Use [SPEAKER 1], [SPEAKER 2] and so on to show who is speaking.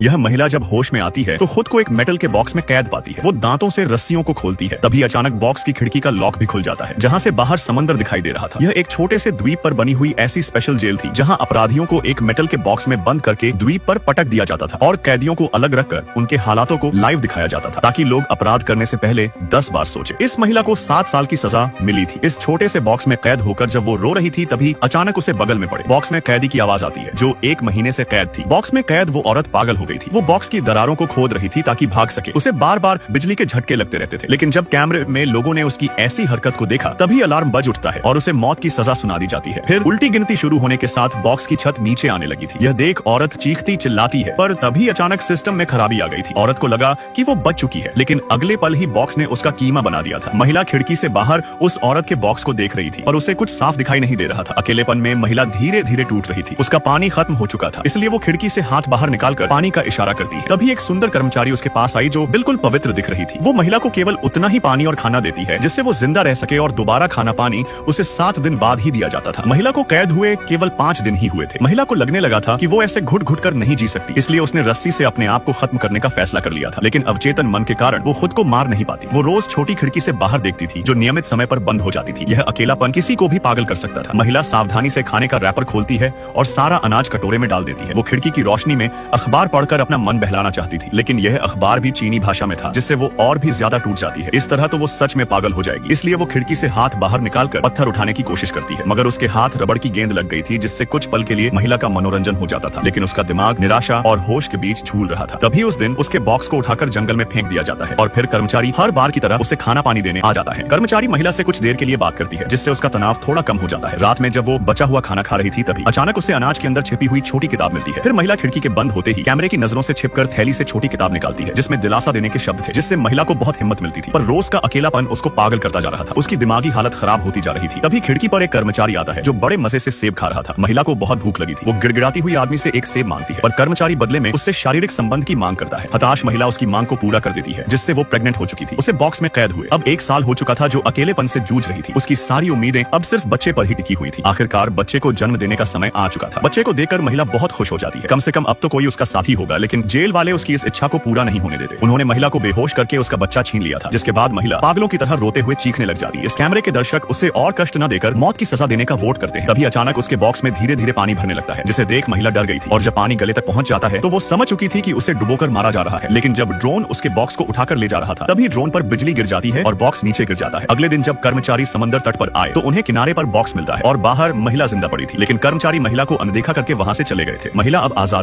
[SPEAKER 1] यह महिला जब होश में आती है तो खुद को एक मेटल के बॉक्स में कैद पाती है। वो दांतों से रस्सियों को खोलती है, तभी अचानक बॉक्स की खिड़की का लॉक भी खुल जाता है, जहां से बाहर समंदर दिखाई दे रहा था। यह एक छोटे से द्वीप पर बनी हुई ऐसी स्पेशल जेल थी जहां अपराधियों को एक मेटल के बॉक्स में बंद करके द्वीप पर पटक दिया जाता था और कैदियों को अलग रखकर उनके हालातों को लाइव दिखाया जाता था, ताकि लोग अपराध करने से पहले 10 बार सोचे। इस महिला को 7 साल की सजा मिली थी। इस छोटे से बॉक्स में कैद होकर जब वो रो रही थी, तभी अचानक उसे बगल में पड़े बॉक्स में कैदी की आवाज आती है, जो 1 महीने से कैद थी। बॉक्स में कैद वो औरत पागल हो गई थी। वो बॉक्स की दरारों को खोद रही थी ताकि भाग सके। उसे बार बार बिजली के झटके लगते रहते थे, लेकिन जब कैमरे में लोगों ने उसकी ऐसी हरकत को देखा, तभी अलार्म बज उठता है और उसे मौत की सजा सुना दी जाती है। फिर उल्टी गिनती शुरू होने के साथ बॉक्स की छत नीचे आने लगी थी। यह देख औरत चीखती चिल्लाती है, पर तभी अचानक सिस्टम में खराबी आ गई थी। औरत को लगा कि वो बच चुकी है, लेकिन अगले पल ही बॉक्स ने उसका कीमा बना दिया था। महिला खिड़की से बाहर उस औरत के बॉक्स को देख रही थी, पर उसे कुछ साफ दिखाई नहीं दे रहा था। अकेलेपन में महिला धीरे धीरे टूट रही थी। उसका पानी खत्म हो चुका था, इसलिए वो खिड़की से हाथ बाहर निकालकर पानी का इशारा करती है। तभी एक सुंदर कर्मचारी उसके पास आई, जो बिल्कुल पवित्र दिख रही थी। वो महिला को केवल उतना ही पानी और खाना देती है जिससे वो जिंदा रह सके, और दोबारा खाना पानी उसे 7 दिन बाद ही दिया जाता था। महिला को कैद हुए केवल 5 दिन ही हुए थे। महिला को लगने लगा था कि वो ऐसे घुट घुट कर नहीं जी सकती, इसलिए उसने रस्सी से अपने आप को खत्म करने का फैसला कर लिया था। लेकिन अवचेतन मन के कारण वो खुद को मार नहीं पाती। वो रोज छोटी खिड़की से बाहर देखती थी, जो नियमित समय पर बंद हो जाती थी। यह अकेलापन किसी को भी पागल कर सकता था। महिला सावधानी से खाने का रैपर खोलती है और सारा अनाज कटोरे में डाल देती है। वो खिड़की की रोशनी में अखबार पढ़कर अपना मन बहलाना चाहती थी, लेकिन यह अखबार भी चीनी भाषा में था, जिससे वो और भी ज्यादा टूट जाती है। इस तरह तो वो सच में पागल हो जाएगी। इसलिए वो खिड़की से हाथ बाहर निकालकर पत्थर उठाने की कोशिश करती है, मगर उसके हाथ रबड़ की गेंद लग गई थी, जिससे कुछ पल के लिए महिला का मनोरंजन हो जाता था, लेकिन उसका दिमाग निराशा और होश के बीच झूल रहा था। तभी उस दिन उसके बॉक्स को उठाकर जंगल में फेंक दिया जाता है, और फिर कर्मचारी हर बार की तरह उसे खाना पानी देने आ जाता है। कर्मचारी महिला से कुछ देर के लिए बात करती है, जिससे उसका तनाव थोड़ा कम हो जाता है। रात में जब वो बचा हुआ खाना खा रही थी, तभी अचानक उसे अनाज के अंदर छिपी हुई छोटी किताब मिलती है। फिर महिला खिड़की के बंद होते ही कैमरे की नजरों से छिपकर थैली से छोटी किताब निकालती है, जिसमें दिलासा देने के शब्द थे, जिससे महिला को बहुत हिम्मत मिलती थी। पर रोज का अकेलापन उसको पागल करता जा रहा था। उसकी दिमागी हालत खराब होती जा रही थी। तभी खिड़की पर एक कर्मचारी आता है, जो बड़े मजे से सेब खा रहा था। महिला को बहुत भूख लगी थी। वो गिड़गिड़ाती हुई आदमी से एक सेब मांगती है, पर कर्मचारी बदले में उससे शारीरिक संबंध की मांग करता है। हताश महिला उसकी मांग को पूरा कर देती है, जिससे वो प्रेग्नेंट हो चुकी थी। उसे बॉक्स में कैद हुए अब 1 साल हो चुका था, जो अकेलेपन से जूझ रही थी। उसकी सारी उम्मीदें अब सिर्फ बच्चे पर ही टिकी हुई थी। आखिरकार बच्चे को जन्म देने का समय आ चुका था। बच्चे को देखकर महिला बहुत खुश हो जाती है। कम से कम अब तो कोई उसका साथी होगा। लेकिन जेल वाले उसकी इस इच्छा को पूरा नहीं होने देते। उन्होंने महिला को बेहोश करके उसका बच्चा छीन लिया था, जिसके बाद महिला पागलों की तरह रोते हुए चीखने लग जाती है। इस कैमरे के दर्शक उसे और कष्ट न देकर मौत की सजा देने का वोट करते हैं। तभी अचानक उसके बॉक्स में धीरे धीरे पानी भरने लगता है, जिसे देख महिला डर गई थी, और जब पानी गले तक पहुंच जाता है तो वो समझ चुकी थी कि उसे डुबोकर मारा जा रहा है। लेकिन जब ड्रोन उसके बॉक्स को उठाकर ले जा रहा था, तभी ड्रोन पर बिजली गिर जाती है और बॉक्स नीचे गिर जाता है। अगले दिन जब कर्मचारी समंदर तट पर आए, तो उन्हें किनारे पर बॉक्स मिलता है और बाहर महिला जिंदा पड़ी थी। लेकिन कर्मचारी महिला को अनदेखा करके वहां से चले गए थे। महिला अब आजाद